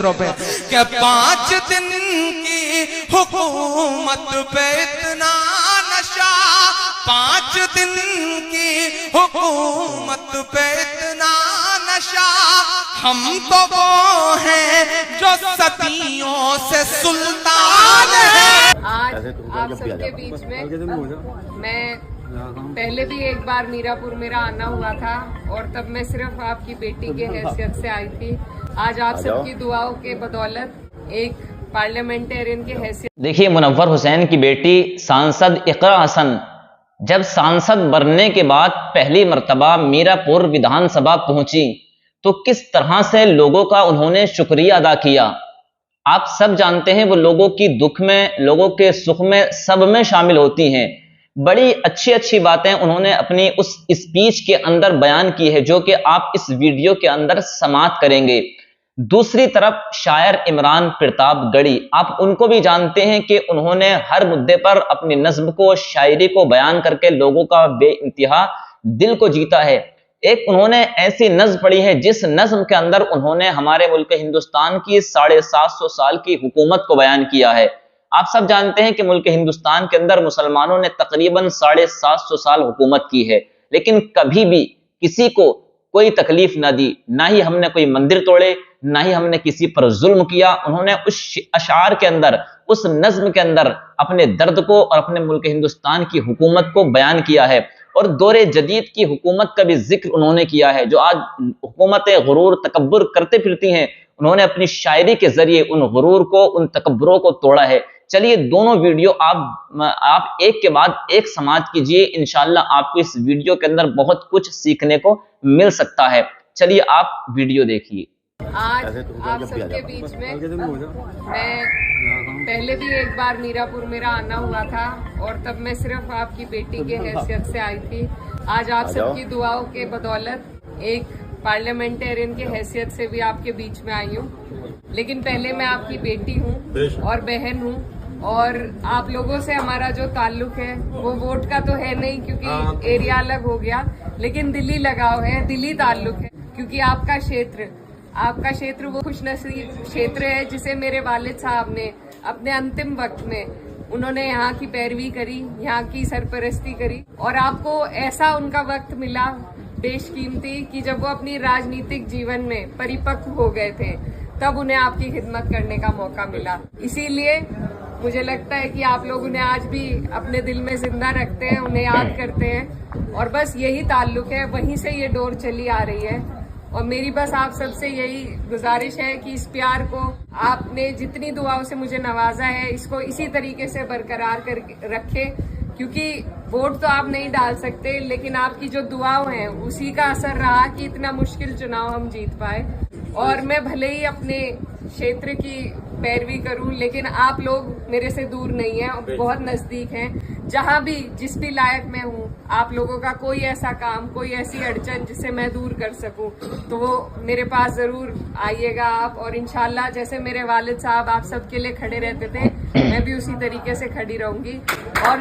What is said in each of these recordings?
चित्रों पे कि 5 दिन की हुकूमत पे इतना नशा, 5 दिन की हुकूमत पे इतना नशा, हम तो वो हैं जो सदियों से सुल्तान हैं। आज आप सबके बीच में मैं पहले भी एक बार मीरापुर मेरा आना हुआ था और तब मैं सिर्फ आपकी बेटी के हैसियत से आई थी। आज आप सबकी दुआओं के बदौलत एक पार्लियामेंटेरियन की हैसियत। देखिए, मुनव्वर हुसैन की बेटी सांसद इकरा हसन जब सांसद बनने के बाद पहली मर्तबा मीरापुर विधानसभा पहुंची तो किस तरह से लोगों का उन्होंने शुक्रिया अदा किया। आप सब जानते हैं वो लोगों की दुख में, लोगों के सुख में, सब में शामिल होती हैं। बड़ी अच्छी अच्छी बातें उन्होंने अपनी उस स्पीच के अंदर बयान की है जो कि आप इस वीडियो के अंदर समाप्त करेंगे। दूसरी तरफ शायर इमरान प्रतापगढ़ी, आप उनको भी जानते हैं कि उन्होंने हर मुद्दे पर अपनी नज्म को, शायरी को बयान करके लोगों का बेइंतहा दिल को जीता है। एक उन्होंने ऐसी नज्म पढ़ी है जिस नज्म के अंदर उन्होंने हमारे मुल्क हिंदुस्तान की 750 साल की हुकूमत को बयान किया है। आप सब जानते हैं कि मुल्क हिंदुस्तान के अंदर मुसलमानों ने तकरीबन 750 साल हुकूमत की है, लेकिन कभी भी किसी को कोई तकलीफ ना दी, ना ही हमने कोई मंदिर तोड़े, ना ही हमने किसी पर जुल्म किया। उन्होंने उस अशार के अंदर, उस नज्म के अंदर अपने दर्द को और अपने मुल्क हिंदुस्तान की हुकूमत को बयान किया है और दौरे जदीद की हुकूमत का भी जिक्र उन्होंने किया है जो आज हुकूमतें गुरूर तकब्बुर करते फिरती हैं। उन्होंने अपनी शायरी के जरिए उन गुरूर को, उन तकब्बुरों को तोड़ा है। चलिए दोनों वीडियो आप एक के बाद एक समाप्त कीजिए। इंशाअल्लाह आपको इस वीडियो के अंदर बहुत कुछ सीखने को मिल सकता है। चलिए आप वीडियो देखिए। आज आप सबके बीच में मैं पहले भी एक बार मीरापुर मेरा आना हुआ था और तब मैं सिर्फ आपकी बेटी के हैसियत से आई थी। आज आप सबकी दुआओं के बदौलत एक पार्लियामेंटेरियन की हैसियत से भी आपके बीच में आई हूँ। लेकिन पहले मैं आपकी बेटी हूँ और बहन हूँ और आप लोगों से हमारा जो ताल्लुक है वो वोट का तो है नहीं क्योंकि एरिया अलग हो गया, लेकिन दिली लगाव है, दिली ताल्लुक है क्योंकि आपका क्षेत्र वो खुशनसीब क्षेत्र है जिसे मेरे वालिद साहब ने अपने अंतिम वक्त में उन्होंने यहाँ की पैरवी करी, यहाँ की सरपरस्ती करी और आपको ऐसा उनका वक्त मिला बेशकीमती कि जब वो अपनी राजनीतिक जीवन में परिपक्व हो गए थे तब उन्हें आपकी खिदमत करने का मौका मिला। इसीलिए मुझे लगता है कि आप लोग उन्हें आज भी अपने दिल में जिंदा रखते हैं, उन्हें याद करते हैं और बस यही ताल्लुक है, वहीं से ये डोर चली आ रही है। और मेरी बस आप सबसे यही गुजारिश है कि इस प्यार को आपने जितनी दुआओं से मुझे नवाजा है इसको इसी तरीके से बरकरार कर रखें क्योंकि वोट तो आप नहीं डाल सकते, लेकिन आपकी जो दुआओं हैं उसी का असर रहा कि इतना मुश्किल चुनाव हम जीत पाए। और मैं भले ही अपने क्षेत्र की पैरवी करूं, लेकिन आप लोग मेरे से दूर नहीं हैं, बहुत नजदीक हैं। जहां भी जिस भी लायक मैं हूं, आप लोगों का कोई ऐसा काम, कोई ऐसी अड़चन जिसे मैं दूर कर सकूं तो वो मेरे पास जरूर आइएगा आप। और इंशाल्लाह जैसे मेरे वालिद साहब आप सबके लिए खड़े रहते थे, मैं भी उसी तरीके से खड़ी रहूंगी। और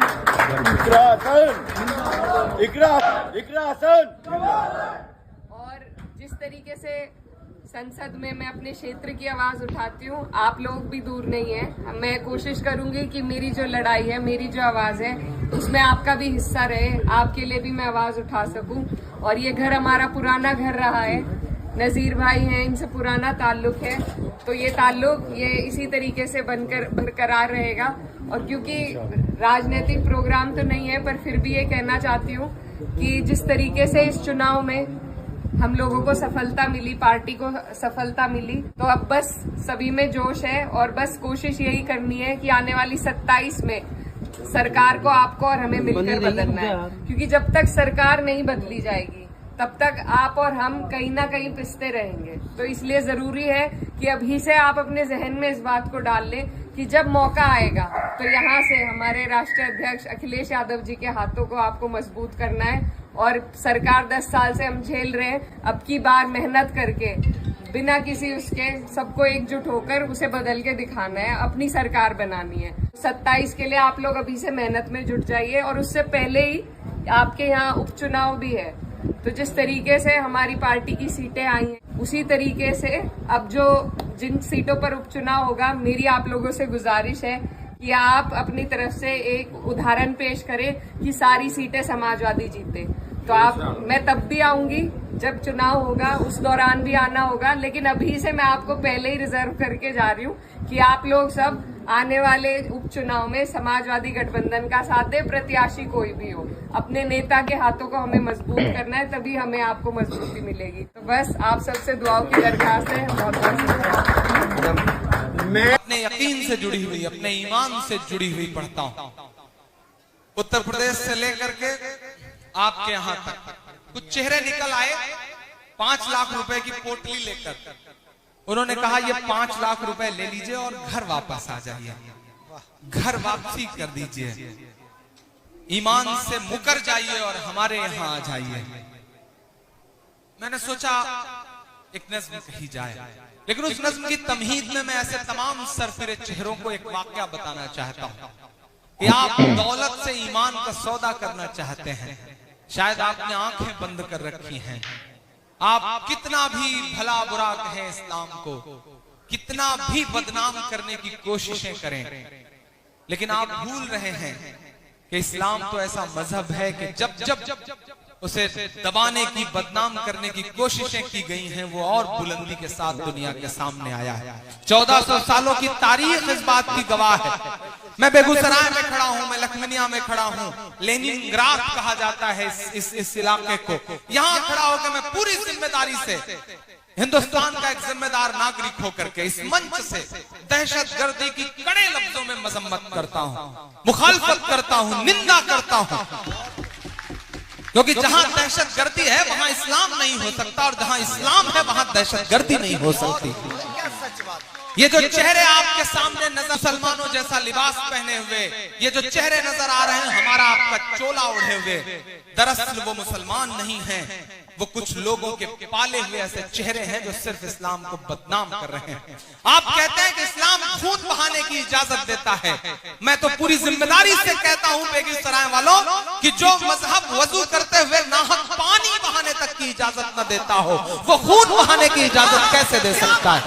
जिस तरीके से संसद में मैं अपने क्षेत्र की आवाज उठाती हूँ, आप लोग भी दूर नहीं है। मैं कोशिश करूंगी कि मेरी जो लड़ाई है, मेरी जो आवाज है, उसमें आपका भी हिस्सा रहे, आपके लिए भी मैं आवाज उठा सकूं। और ये घर हमारा पुराना घर रहा है, नजीर भाई हैं, इनसे पुराना ताल्लुक है, तो ये ताल्लुक ये इसी तरीके से बनकर बरकरार रहेगा। और क्योंकि राजनीतिक प्रोग्राम तो नहीं है, पर फिर भी ये कहना चाहती हूँ कि जिस तरीके से इस चुनाव में हम लोगों को सफलता मिली, पार्टी को सफलता मिली, तो अब बस सभी में जोश है और बस कोशिश यही करनी है कि आने वाली 27 में सरकार को आपको और हमें मिलकर बदलना है। क्योंकि जब तक सरकार नहीं बदली जाएगी तब तक आप और हम कहीं ना कहीं पिसते रहेंगे। तो इसलिए जरूरी है कि अभी से आप अपने जहन में इस बात को डाल लें कि जब मौका आएगा तो यहाँ से हमारे राष्ट्रीय अध्यक्ष अखिलेश यादव जी के हाथों को आपको मजबूत करना है। और सरकार 10 साल से हम झेल रहे हैं, अब की बार मेहनत करके बिना किसी उसके सबको एकजुट होकर उसे बदल के दिखाना है, अपनी सरकार बनानी है। 27 के लिए आप लोग अभी से मेहनत में जुट जाइए। और उससे पहले ही आपके यहाँ उपचुनाव भी है, तो जिस तरीके से हमारी पार्टी की सीटें आई हैं उसी तरीके से अब जो जिन सीटों पर उपचुनाव होगा, मेरी आप लोगों से गुजारिश है कि आप अपनी तरफ से एक उदाहरण पेश करें कि सारी सीटें समाजवादी जीते। तो मैं तब भी आऊंगी जब चुनाव होगा, उस दौरान भी आना होगा, लेकिन अभी से मैं आपको पहले ही रिजर्व करके जा रही हूँ कि आप लोग सब आने वाले उपचुनाव में समाजवादी गठबंधन का साथ दे, प्रत्याशी कोई भी हो। अपने नेता के हाथों को हमें मजबूत करना है, तभी हमें आपको मजबूती मिलेगी। तो बस आप सबसे दुआओं की दरख्वास्त है। बहुत बहुत शुक्रिया। मैं अपने यकीन से जुड़ी हुई, अपने ईमान से जुड़ी हुई पढ़ता हूँ। उत्तर प्रदेश से लेकर के आपके यहाँ तक कुछ चेहरे निकल आए 5 लाख रुपए की पोटली लेकर। उन्होंने कहा ये 5 लाख रुपए ले लीजिए और घर वापस आ जाइए, घर वापसी कर दीजिए, ईमान से मुकर जाइए और हमारे यहाँ आ जाइए। मैंने सोचा एक नज्म कही जाए, लेकिन उस नज्म की तमहीद में मैं ऐसे तमाम सरफिरे चेहरों को एक वाकया बताना चाहता हूँ कि आप दौलत से ईमान का सौदा करना चाहते हैं। शायद आपने आंखें बंद कर रखी हैं। आप कितना भी भला बुरा कहें इस्लाम को, कितना भी बदनाम करने की कोशिशें करें, लेकिन आप भूल रहे हैं कि इस्लाम तो ऐसा मजहब है कि जब जब उसे दबाने की, बदनाम करने की कोशिशें की गई हैं, वो और बुलंदी के साथ दुनिया के सामने आया है। 1400 सालों की तारीख इस बात की गवाह है। मैं बेगूसराय में खड़ा हूं, मैं लखमीनिया में खड़ा हूं, लेनिनग्राद कहा जाता है इस इलाके को। यहां खड़ा होकर मैं पूरी जिम्मेदारी से हिंदुस्तान का एक जिम्मेदार नागरिक होकर के इस मंच से दहशतगर्दी की कड़े लफ्जों में मजम्मत करता हूं, मुखालफत करता हूं, निंदा करता हूं, क्योंकि जहां दहशतगर्दी है वहां इस्लाम नहीं हो सकता, और जहां इस्लाम है वहां दहशतगर्दी नहीं हो सकती। ये जो चेहरे आपके सामने नजर, मुसलमानों जैसा लिबास पहने हुए ये जो चेहरे नजर आ रहे हैं, हमारा आपका चोला ओढ़े हुए, दरअसल वो मुसलमान नहीं हैं, वो कुछ लोगों के पाले हुए ऐसे चेहरे हैं जो सिर्फ इस्लाम को बदनाम कर रहे हैं। आप कहते हैं कि इस्लाम खून बहाने की इजाजत देता है। मैं तो पूरी जिम्मेदारी से कहता हूं बेगूसराय वालों कि जो मजहब वजू करते हुए नाहक पानी बहाने तक की इजाजत न देता हो, वो खून बहाने की इजाजत कैसे दे सकता है?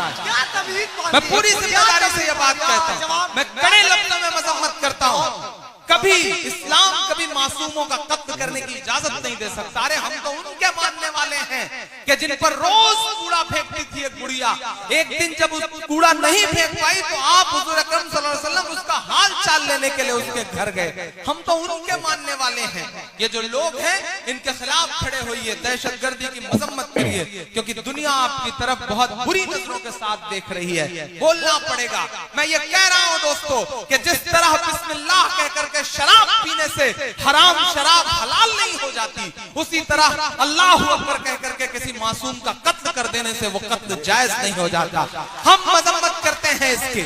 मैं पूरी जिम्मेदारी से यह बात कहता हूं, मैं कड़े लफ्जों में मजम्मत करता हूं। कभी इस्लाम कभी मासूमों का कत्ल करने की इजाजत नहीं दे सकता। अरे हम तो उनके मानने वाले हैं कि जिन पर रोज कूड़ा फेंकती थी एक गुड़िया, एक दिन जब उस कूड़ा नहीं फेंक पाई तो आप हुजूर अकरम सल्लल्लाहु अलैहि वसल्लम उसका हाल चाल लेने के लिए उसके घर गए। हम तो उनके मानने वाले हैं। ये जो लोग हैं इनके खिलाफ खड़े होइए, दहशतगर्दी की मजम्मत करिए, क्योंकि दुनिया आपकी तरफ बहुत बुरी नजरों के साथ देख रही है। बोलना पड़ेगा। मैं ये कह रहा हूं दोस्तों कि जिस तरह बिस्मिल्लाह कहकर शराब पीने से हराम शराब हलाल नहीं हो जाती, उसी तरह अल्लाह अकबर कह करके किसी मासूम का कत्ल कर देने से वो कत्ल जायज नहीं हो जाता। हम मजम्मत करते हैं इसके।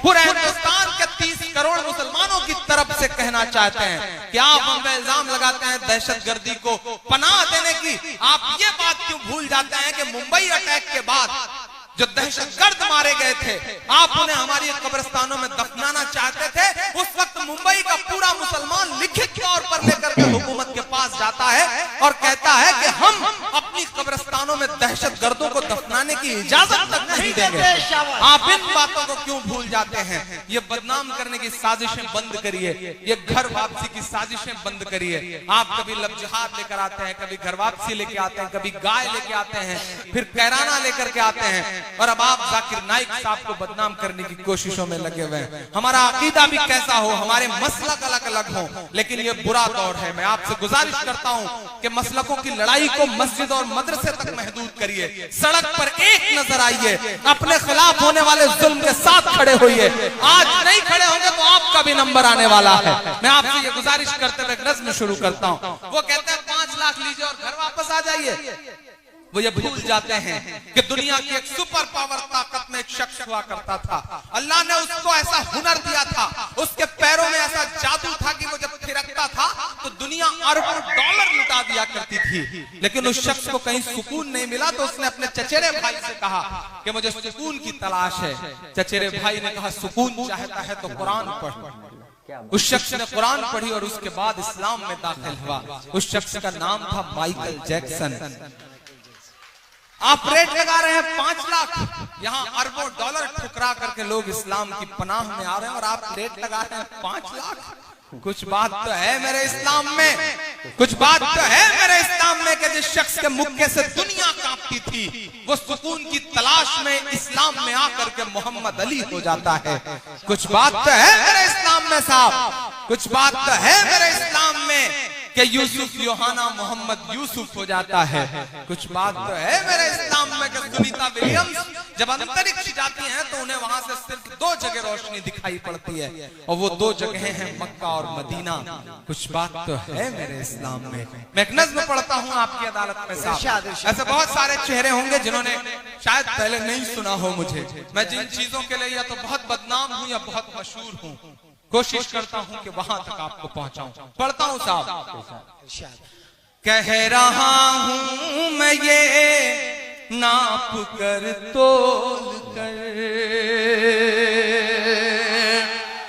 पूरे हिंदुस्तान के 30 करोड़ मुसलमानों की तरफ से कहना चाहते हैं कि आप हम पे इल्जाम लगाते हैं दहशतगर्दी को पनाह देने की। आप ये बात क्यों भूल जाते हैं कि मुंबई अटैक के बाद जो दहशतगर्द मारे गए थे, आप उन्हें हमारी कब्रिस्तानों में दफनाना चाहते थे। उस वक्त मुंबई का पूरा मुसलमान लिखित तौर पर लेकर के हुकूमत के पास जाता है और कहता है कि हम अपनी कब्रिस्तानों में दहशतगर्दों को दफनाने की इजाजत तक नहीं देंगे। आप इन बातों को क्यों भूल जाते हैं? ये बदनाम करने की साजिशें बंद करिए, ये घर वापसी की साजिशें बंद करिए। आप कभी लबजहात लेकर आते हैं, कभी घर वापसी लेके आते हैं, कभी गाय लेके आते हैं, फिर कैराना लेकर के आते हैं, और अब आप जाकिर नाइक साहब को बदनाम करने की कोशिशों में लगे हुए हैं। हमारा अकीदा भी कैसा हो, हमारे मसलक अलग अलग हो, लेकिन ये बुरा दौर है। मैं आपसे गुजारिश करता हूं कि मसलकों की लड़ाई को मस्जिद और मदरसे तक महदूद करिए। सड़क पर एक नजर आइए, अपने खिलाफ होने वाले जुल्म के साथ खड़े होइए। आज नहीं खड़े होंगे तो आपका भी नंबर आने वाला है। मैं आपसे ये गुजारिश करते हुए नज्म शुरू करता हूं। वो कहते हैं 5 लाख लीजिए और घर वापस आ जाइए। वो ये भूल जाते हैं कि दुनिया की एक सुपर पावर ताकत में एक शख्स हुआ करता था। अल्लाह ने उसको ऐसा हुनर दिया था, उसके पैरों में ऐसा जादू था कि वो जब थिरकता था तो दुनिया अरबों डॉलर लुटा दिया करती थी। लेकिन उस शख्स को कहीं सुकून नहीं मिला तो उसने अपने चचेरे भाई से कहा कि मुझे सुकून की तलाश है। चचेरे भाई ने कहा सुकून चाहता है तो कुरान पढ़। उस शख्स ने कुरान पढ़ी और उसके बाद इस्लाम में दाखिल हुआ। उस शख्स का नाम था माइकल जैक्सन। आप रेट लगा रहे हैं 5 लाख, यहाँ अरबों डॉलर ठुकरा करके लोग इस्लाम की पनाह में आ रहे हैं और आप रेट लगा रहे हैं 5 लाख। कुछ बात तो है मेरे इस्लाम में, कुछ बात तो है मेरे इस्लाम में कि जिस शख्स के मुक्के से दुनिया कांपती थी वो सुकून की तलाश में इस्लाम में आकर के मोहम्मद अली हो जाता है। कुछ बात तो है मेरे इस्लाम में साहब, कुछ बात तो है मेरे इस्लाम में कि यूसुफ योहाना मोहम्मद यूसुफ हो जाता है। कुछ बात तो है मेरे इस्लाम में कि सुनीता विलियम्स जब अंतरिक्ष जाती हैं तो उन्हें वहां से सिर्फ 2 जगह रोशनी दिखाई पड़ती है और वो 2 जगह हैं मक्का और मदीना। कुछ बात तो है मेरे इस्लाम में। मैं एक नज़्म पढ़ता हूँ आपकी अदालत में साहब। ऐसे बहुत सारे चेहरे होंगे जिन्होंने शायद पहले नहीं सुना हो मुझे। मैं जिन चीजों के लिए या तो बहुत बदनाम हूँ या बहुत मशहूर हूँ, कोशिश करता हूं कि वहां तक आपको पहुंचाऊं। पढ़ता हूं साहब। कह रहा हूं मैं ये नाप कर तोल कर,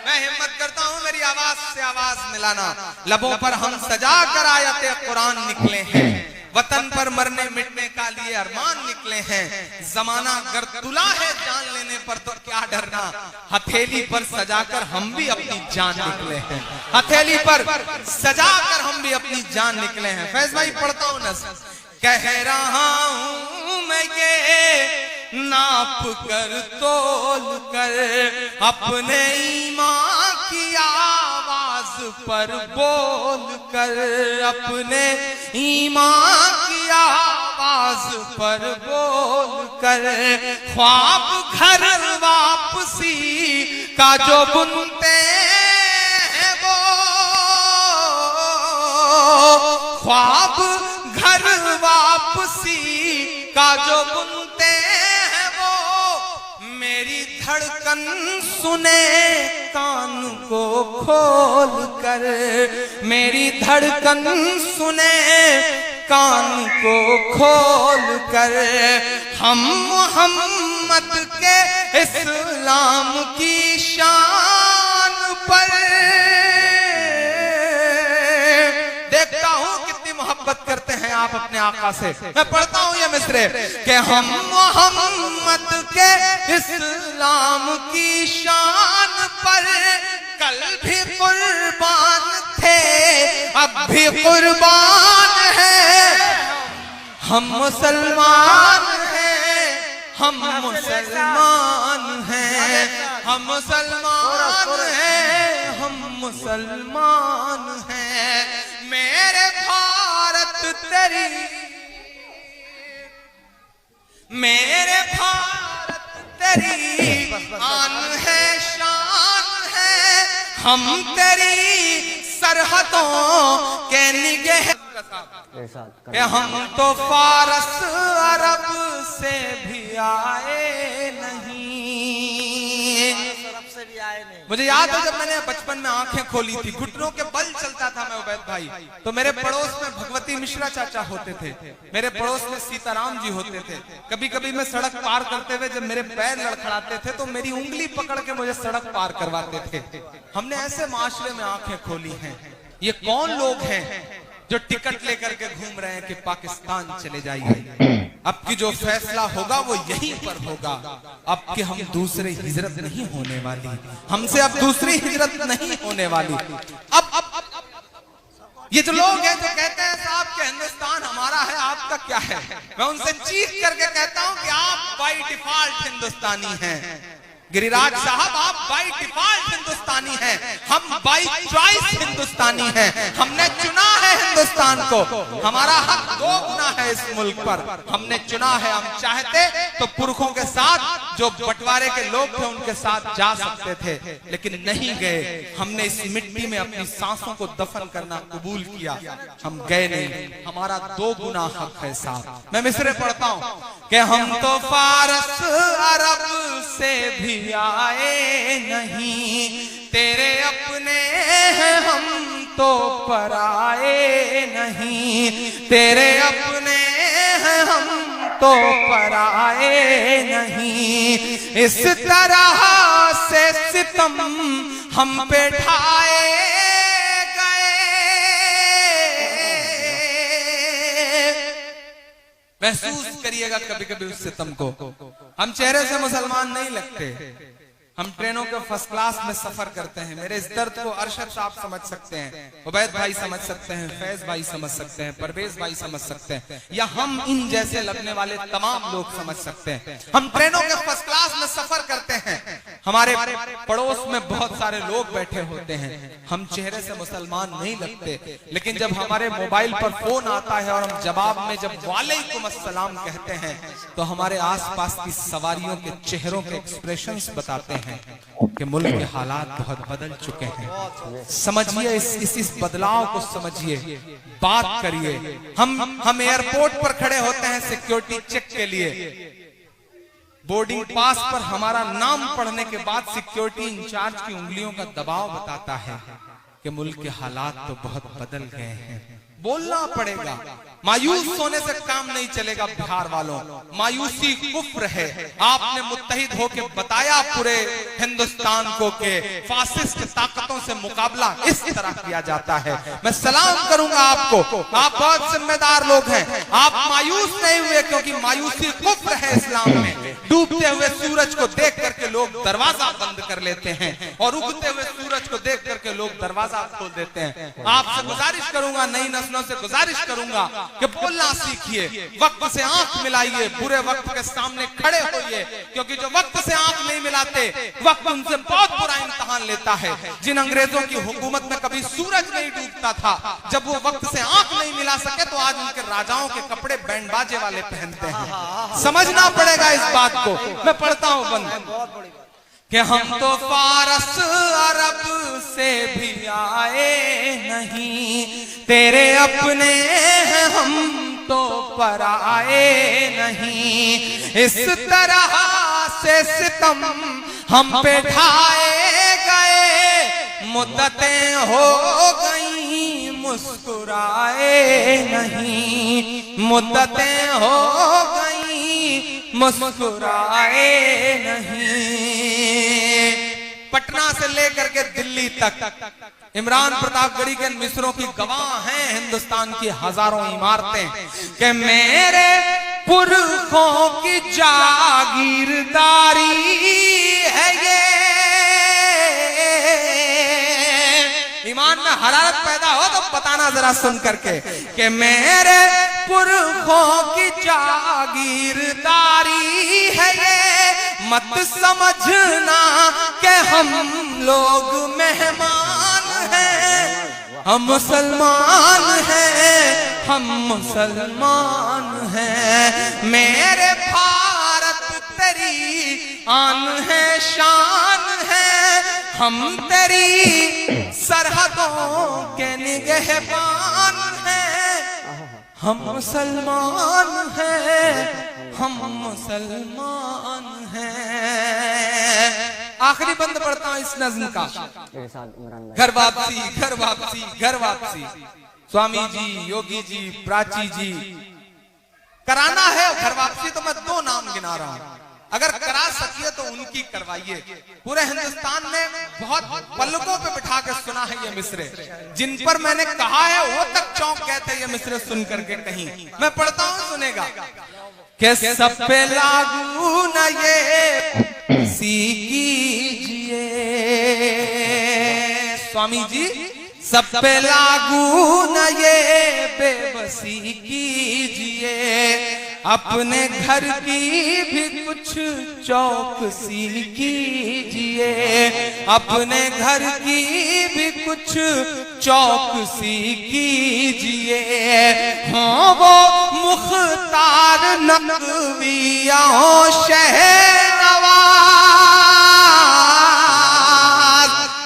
मैं हिम्मत करता हूं मेरी आवाज से आवाज मिलाना। लबों पर हम सजा कर आयते कुरान निकले हैं, वतन पर मरने मिटने का लिए अरमान निकले हैं। जमाना अगर तुला है जान लेने पर तो क्या डरना, हथेली पर सजाकर हम भी अपनी जान निकले हैं। हथेली पर सजाकर हम भी अपनी जान निकले हैं। फैज भाई पढ़ता हूं न। कह रहा हूं मैं ये नाप कर तोल कर, अपने ईमान की आवाज पर बोल कर, अपने ईमान की आवाज पर बोल कर, ख्वाब घर वापसी का जो बुनते हैं वो, ख्वाब घर वापसी का जो बुनते हैं वो, मेरी धड़कन सुने कान को खोल कर, मेरी धड़कन सुने कान को खोल कर। हम मोहम्मद के इस्लाम की शान पर, देखता हूं कितनी मोहब्बत करते हैं आप अपने आका से। मैं पढ़ता हूं ये मिसरे कि हम मोहम्मद के इस्लाम की शान पर कल भी कुर्बान थे, अब भी कुर्बान है। हम मुसलमान हैं, हम मुसलमान हैं, हम मुसलमान हैं, हम मुसलमान हैं। मेरे भारत तेरी, मेरे भारत तेरी आन है, शान है। हम तेरी सरहदों के निगह, हम तो फारस अरब से भी आए नहीं। मुझे याद है जब मैंने बचपन में आंखें खोली थी, घुटनों के बल चलता था मैं उबैद भाई, तो मेरे पड़ोस में भगवती मिश्रा चाचा होते थे, मेरे पड़ोस में सीताराम जी होते थे। कभी कभी मैं सड़क पार करते हुए जब मेरे पैर लड़खड़ाते थे तो मेरी उंगली पकड़ के मुझे सड़क पार करवाते थे। हमने ऐसे माशरे में आंखें खोली हैं। ये कौन लोग हैं जो टिकट लेकर के घूम रहे हैं कि पाकिस्तान चले जाइए। अब की जो फैसला होगा वो यहीं पर होगा। अब कि हम दूसरी हिजरत नहीं होने वाली, हमसे अब दूसरी हिजरत नहीं होने वाली। अब ये जो लोग हैं जो कहते हैं साहब कि हिंदुस्तान हमारा है, आपका क्या है, मैं उनसे चीख करके कहता हूं कि आप बाय डिफॉल्ट हिंदुस्तानी हैं। गिरिराज साहब आप बाय डिफॉल्ट हिंदुस्तानी हैं, हम बाय चॉइस हिंदुस्तानी हैं। हमने चुना है हिंदुस्तान को, हमारा हक 2 गुना है इस मुल्क पर। हमने चुना है, हम चाहते तो पुरखों के साथ जो बंटवारे के लोग थे उनके साथ जा सकते थे, लेकिन नहीं गए। हमने इस मिट्टी में अपनी सांसों को दफन करना कबूल किया, हम गए नहीं। हमारा 2 गुना हक है साहब। मैं मिसरे पढ़ता हूं कि हम तो फारस अरब से भी आए नहीं, तेरे अपने हैं हम तो पराए नहीं, तेरे अपने हैं हम तो पराए नहीं। इस तरह से सितम हम पे ढाए गए, महसूस करिएगा कभी कभी उस सितम को। हम चेहरे से मुसलमान नहीं लगते, हम ट्रेनों के फर्स्ट क्लास में सफर करते हैं। मेरे इस दर्द को अरशद साहब समझ सकते हैं, उबैद भाई समझ सकते हैं, फैज भाई समझ सकते हैं, परवेज भाई समझ सकते हैं, या हम इन जैसे लगने वाले तमाम लोग समझ सकते हैं। हम ट्रेनों के फर्स्ट क्लास में सफर करते हैं, हमारे पड़ोस में बहुत सारे लोग बैठे होते हैं, हम चेहरे से मुसलमान नहीं लगते, लेकिन जब हमारे मोबाइल पर फोन आता है और हम जवाब में जब वालेकुम अस्सलाम कहते हैं तो हमारे आसपास की सवारियों के चेहरों के एक्सप्रेशंस बताते हैं कि मुल्क के हालात बहुत बदल चुके हैं। समझिए इस बदलाव को समझिए, बात करिए। हम एयरपोर्ट पर खड़े होते हैं सिक्योरिटी चेक के लिए, बोर्डिंग पास पर हमारा नाम पढ़ने के बाद सिक्योरिटी इंचार्ज की उंगलियों का दबाव बताता है कि मुल्क के हालात तो बहुत बदल गए हैं। बोलना पड़ेगा, मायूस होने से काम नहीं चलेगा। बिहार वालों, मायूसी कुफ्र है। आपने मुत्तहिद होकर बताया पूरे हिंदुस्तान को कि फासिस्ट ताकतों से मुकाबला इस तरह किया जाता है। मैं सलाम करूंगा आपको, आप बहुत जिम्मेदार लोग हैं। आप मायूस नहीं हुए, क्योंकि मायूसी कुफ्र है इस्लाम में। डूबते हुए सूरज को देख करके लोग दरवाजा बंद कर लेते हैं और उगते हुए सूरज को देख करके लोग दरवाजा खोल देते हैं। आपसे गुजारिश करूंगा, नई नस्लों से गुजारिश करूंगा कि बोलना सीखिए, वक्त से आंख मिलाइए, बुरे वक्त के सामने खड़े होइए, क्योंकि जो वक्त से आंख नहीं मिलाते वक्त उनसे बहुत बुरा इम्तिहान लेता है। जिन अंग्रेजों की हुकूमत में कभी सूरज नहीं डूबता था, जब वो वक्त से आंख नहीं मिला सके तो आज उनके राजाओं के कपड़े बैंड बाजे वाले पहनते हैं। समझना पड़ेगा इस बात को। मैं पढ़ता हूं बंद कि हम तो फारस अरब से भी आए नहीं, तेरे अपने हैं हम तो पराए नहीं। इस तरह से सितम हम पे ढाए गए, मुद्दतें हो गई मुस्कुराए नहीं, मुद्दतें हो गई मुस्कुराए नहीं। पटना से लेकर के दिल्ली तक इमरान प्रतापगढ़ी के मिस्रों की गवाह हैं हिंदुस्तान की हजारों इमारतें कि मेरे पुरखों की जागीरदारी है ये। ईमान में हरारत पैदा हो तो बताना जरा सुन करके कि मेरे पुरखों की जागीरदारी है ये, मत समझना कि हम लोग मेहमान हैं, हम मुसलमान हैं, हम मुसलमान हैं। मेरे भारत तेरी आन है, शान है, हम तेरी सरहदों के निगहबान हैं, हम मुसलमान हैं, हम मुसलमान हैं। आखिरी बंद पढ़ता हूं इस नज्म का। घर वापसी, घर वापसी, घर वापसी। स्वामी जी, योगी जी, प्राची जी, कराना है घर वापसी तो मैं 2 नाम गिना रहा हूं। अगर करा सकिए तो उनकी करवाइए। पूरे हिंदुस्तान में बहुत पलकों पे बिठा के सुना है ये मिसरे, जिन पर मैंने कहा है वो तक चौंक गए थे ये मिसरे सुन करके। कहीं मैं पढ़ता हूं, सुनेगा कि सब पे लागू न ये सीखिए। स्वामी जी, सब पे लागू न ये बेबसी कीजिए, अपने घर की भी कुछ चौकसी कीजिए, अपने घर की भी कुछ चौकसी कीजिए। हाँ वो मुख्तार नकविया शहनवाज,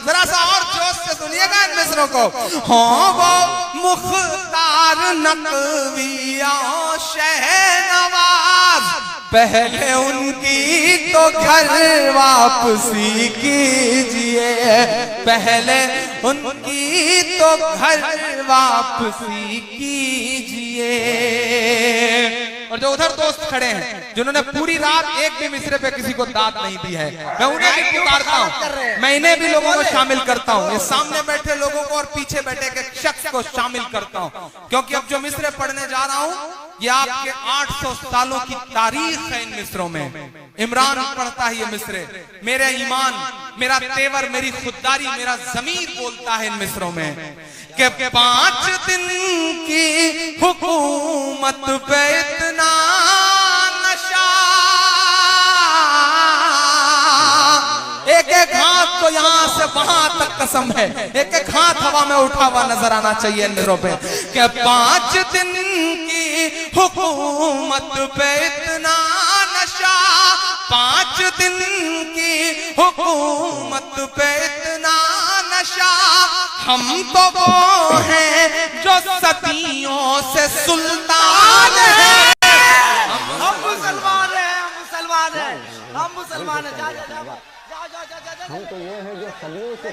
जरा सा और जोश से सुनिएगा इन मिसरों को। हाँ वो मुख्तार नकविया शहनवाज, पहले उनकी तो घर वापसी कीजिए, पहले उनकी तो घर वापसी कीजिए। और जो उधर दोस्त खड़े हैं जिन्होंने पूरी रात एक भी मिसरे पे किसी को दाद नहीं दी है, मैं उन्हें भी पुकारता हूँ, मैं इन्हें भी लोगों को शामिल करता हूँ, ये सामने बैठे लोगों को और पीछे बैठे के शख्स को शामिल करता हूँ, क्योंकि अब जो मिसरे पढ़ने जा रहा हूँ ये आपके 800 सालों की तारीख है इन मिस्रों में। इमरान पढ़ता है ये मिसरे, मेरा ईमान, मेरा तेवर, मेरी खुददारी, मेरा ज़मीर बोलता है इन मिस्रों में कि 5 दिन की हुकूमत पे इतना नशा, एक एक हाथ तो यहां से वहां तक कसम है, एक एक हाथ हवा में उठा हुआ नजर आना चाहिए इन मिसरों पे कि 5 दिन की हुकूमत पे इतना नशा, 5 दिन की हुकूमत पे इतना नशा। हम तो वो हैं जो सदियों से सुल्तान हैं। हम मुसलमान हैं, हम मुसलमान हैं, हम मुसलमान हैं। जा जा जा जा जा जा जा। हम तो ये है जो सदियों से